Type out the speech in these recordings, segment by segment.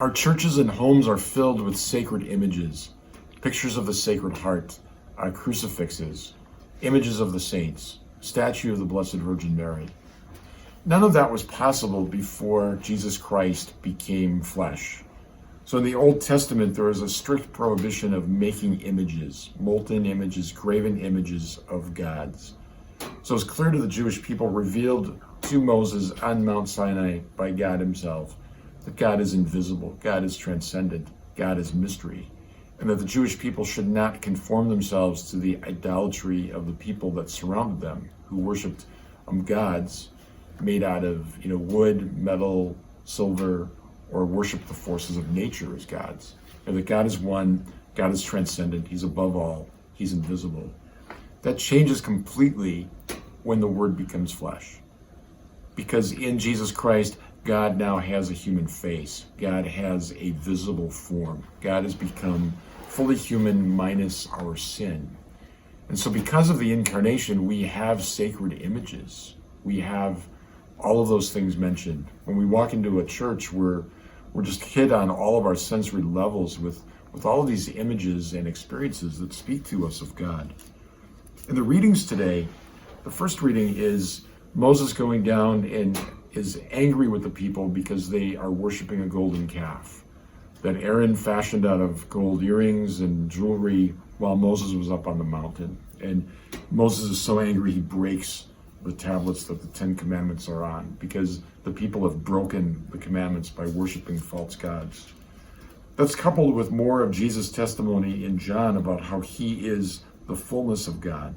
Our churches and homes are filled with sacred images, pictures of the Sacred Heart, crucifixes, images of the saints, statue of the Blessed Virgin Mary. None of that was possible before Jesus Christ became flesh. So in the Old Testament, there is a strict prohibition of making images, molten images, graven images of gods. So it's clear to the Jewish people, revealed to Moses on Mount Sinai by God himself, that God is invisible, God is transcendent, God is mystery, and that the Jewish people should not conform themselves to the idolatry of the people that surrounded them, who worshipped gods made out of wood, metal, silver, or worship the forces of nature as gods. And that God is one, God is transcendent, he's above all, he's invisible. That changes completely when the Word becomes flesh. Because in Jesus Christ, God now has a human face. God has a visible form. God has become fully human minus our sin. And so because of the Incarnation, we have sacred images. We have all of those things mentioned. When we walk into a church, we're just hit on all of our sensory levels with all of these images and experiences that speak to us of God. In the readings today, the first reading is Moses going down and is angry with the people because they are worshiping a golden calf that Aaron fashioned out of gold earrings and jewelry while Moses was up on the mountain. And Moses is so angry he breaks the tablets that the Ten Commandments are on because the people have broken the commandments by worshiping false gods. That's coupled with more of Jesus' testimony in John about how he is the fullness of God.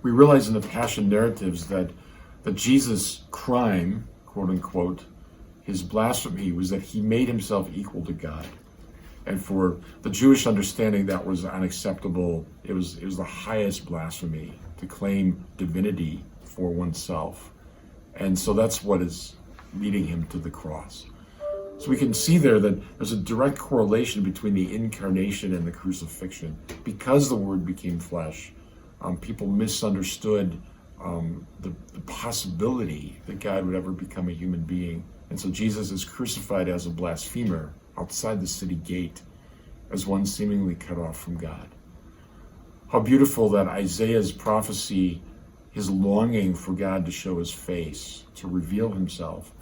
We realize in the Passion narratives that Jesus' crime, quote unquote, his blasphemy, was that he made himself equal to God. And for the Jewish understanding, that was unacceptable. It was the highest blasphemy to claim divinity for oneself. And so that's what is leading him to the cross. So we can see there that there's a direct correlation between the Incarnation and the crucifixion. Because the Word became flesh, people misunderstood the possibility that God would ever become a human being. And so Jesus is crucified as a blasphemer outside the city gate, as one seemingly cut off from God. How beautiful that Isaiah's prophecy, his longing for God to show his face, to reveal himself,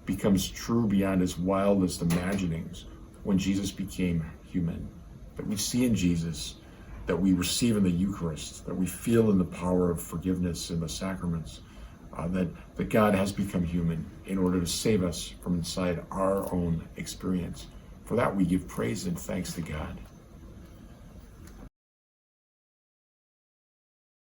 becomes true beyond his wildest imaginings when Jesus became human. That we see in Jesus, that we receive in the Eucharist, that we feel in the power of forgiveness in the sacraments, that God has become human in order to save us from inside our own experience. For that we give praise and thanks to God.